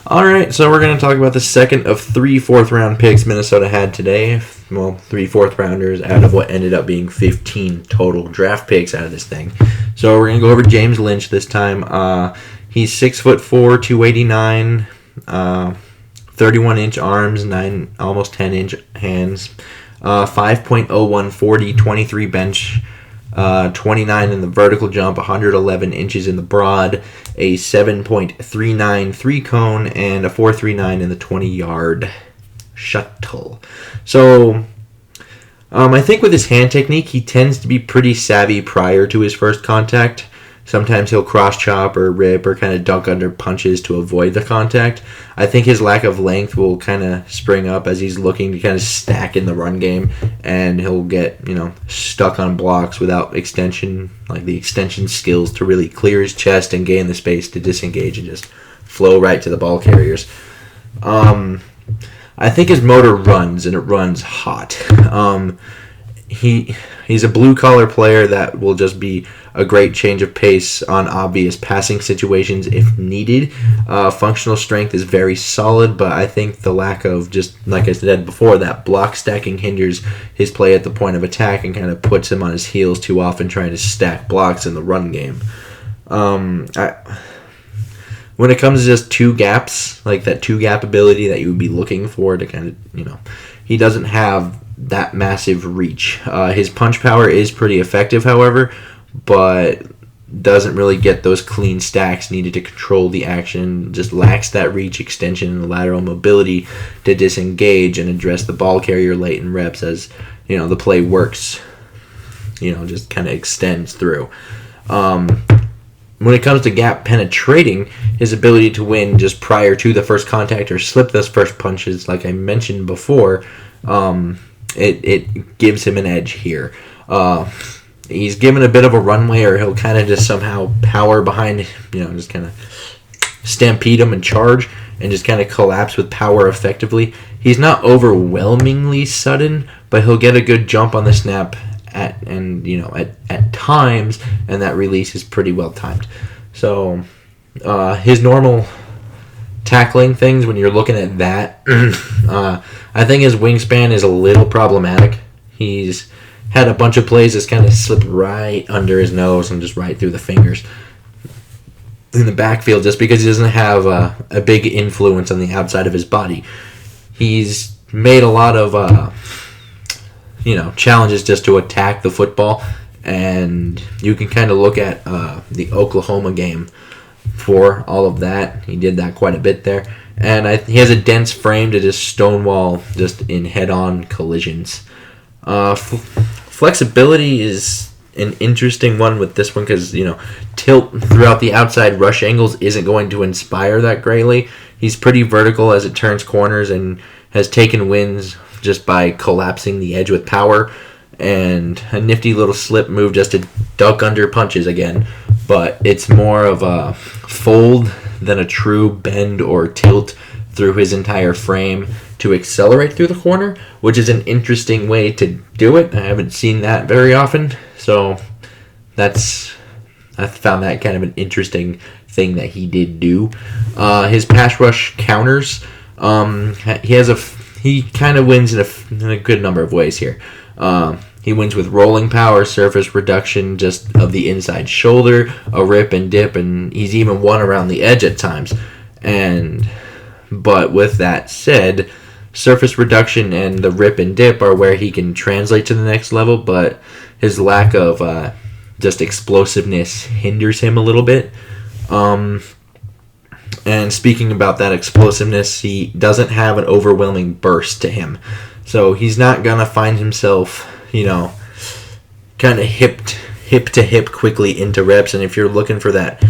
All right, so we're going to talk about the second of 3 fourth-round picks Minnesota had today. Well, 3 fourth-rounders out of what ended up being 15 total draft picks out of this thing. So we're going to go over James Lynch this time. He's 6'4", 289, 31-inch arms, almost 10-inch hands, 5.01 40, 23 bench, 29 in the vertical jump, 111 inches in the broad, a 7.39 3-cone, and a 4.39 in the 20-yard shuttle. So, I think with his hand technique, he tends to be pretty savvy prior to his first contact. Sometimes he'll cross-chop or rip or kind of dunk under punches to avoid the contact. I think his lack of length will kind of spring up as he's looking to kind of stack in the run game, and he'll get, stuck on blocks without extension, like the extension skills to really clear his chest and gain the space to disengage and just flow right to the ball carriers. I think his motor runs, and it runs hot. He's a blue-collar player that will just be a great change of pace on obvious passing situations if needed. Functional strength is very solid, but I think the lack of, just like I said before, that block stacking hinders his play at the point of attack and kind of puts him on his heels too often trying to stack blocks in the run game. When it comes to just two gaps, like that two-gap ability that you would be looking for to kind of, he doesn't have that massive reach. His punch power is pretty effective, however, but doesn't really get those clean stacks needed to control the action, just lacks that reach, extension, and lateral mobility to disengage and address the ball carrier late in reps as, the play works, just kind of extends through. When it comes to gap penetrating, his ability to win just prior to the first contact or slip those first punches, like I mentioned before, it gives him an edge here. He's given a bit of a runway, or he'll kind of just somehow power behind, just kind of stampede him and charge and just kind of collapse with power effectively. He's not overwhelmingly sudden, but he'll get a good jump on the snap at times, and that release is pretty well timed. So his normal tackling things, when you're looking at that, I think his wingspan is a little problematic. He's had a bunch of plays that's kind of slipped right under his nose and just right through the fingers in the backfield, just because he doesn't have a big influence on the outside of his body. He's made a lot of challenges just to attack the football, and you can kind of look at the Oklahoma game for all of that. He did that quite a bit there, and he has a dense frame to just stonewall just in head-on collisions. Flexibility is an interesting one with this one because, tilt throughout the outside rush angles isn't going to inspire that greatly. He's pretty vertical as it turns corners and has taken wins just by collapsing the edge with power, and a nifty little slip move just to duck under punches again, but it's more of a fold than a true bend or tilt through his entire frame to accelerate through the corner, which is an interesting way to do it. I haven't seen that very often, so I found that kind of an interesting thing that he did do. His pass rush counters, he kind of wins in a good number of ways here. He wins with rolling power, surface reduction just of the inside shoulder, a rip and dip, and he's even won around the edge at times. But with that said, surface reduction and the rip and dip are where he can translate to the next level, but his lack of just explosiveness hinders him a little bit. And speaking about that explosiveness, he doesn't have an overwhelming burst to him. So he's not going to find himself, kind of hip to hip quickly into reps. And if you're looking for that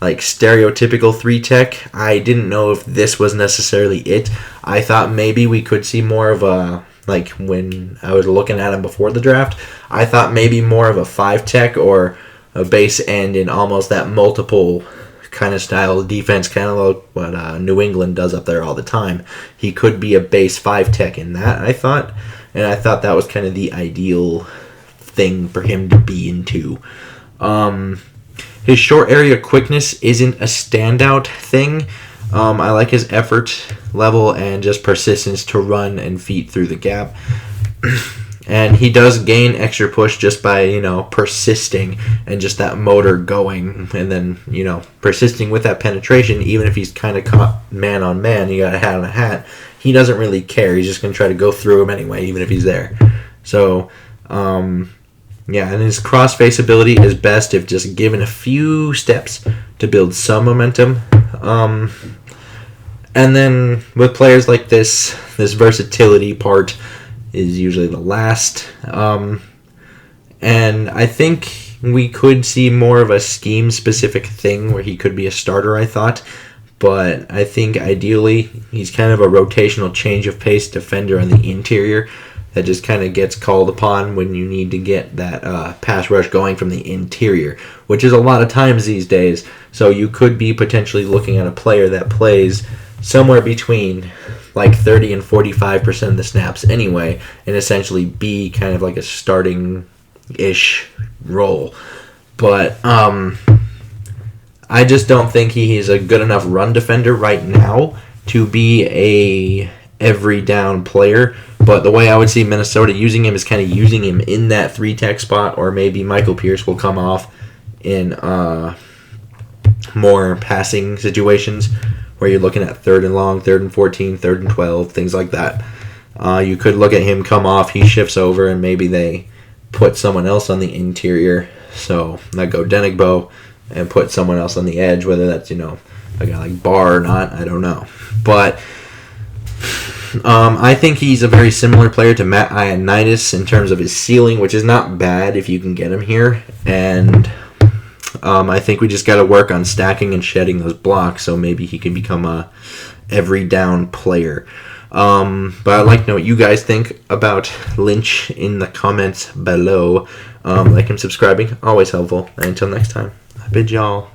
like stereotypical 3-tech, I didn't know if this was necessarily it. I thought maybe we could see more of a, like when I was looking at him before the draft, I thought maybe more of a 5-tech or a base end in almost that multiple kind of style of defense, kind of like what New England does up there all the time. He could be a base 5-tech in that, I thought, and I thought that was kind of the ideal thing for him to be into. His short area quickness isn't a standout thing. I like his effort level and just persistence to run and feet through the gap. And he does gain extra push just by, persisting and just that motor going. And then, persisting with that penetration, even if he's kind of caught man on man, you got a hat on a hat, he doesn't really care. He's just going to try to go through him anyway, even if he's there. So, and his cross-face ability is best if just given a few steps to build some momentum. And then with players like this versatility part is usually the last. And I think we could see more of a scheme-specific thing where he could be a starter, I thought. But I think ideally he's kind of a rotational change of pace defender on the interior that just kind of gets called upon when you need to get that pass rush going from the interior, which is a lot of times these days. So you could be potentially looking at a player that plays somewhere between like 30 and 45% of the snaps anyway, and essentially be kind of like a starting-ish role. But I just don't think he's a good enough run defender right now to be a every down player. But the way I would see Minnesota using him is kind of using him in that 3-tech spot, or maybe Michael Pierce will come off in more passing situations where you're looking at 3rd and long, 3rd and 14, 3rd and 12, things like that. You could look at him come off, he shifts over, and maybe they put someone else on the interior. So I go Denigbo and put someone else on the edge, whether that's, a guy like Barr or not, I don't know. But I think he's a very similar player to Matt Ioannidis in terms of his ceiling, which is not bad if you can get him here. And I think we just got to work on stacking and shedding those blocks, so maybe he can become a every down player. But I'd like to know what you guys think about Lynch in the comments below. Like and subscribing, always helpful. And until next time, I bid y'all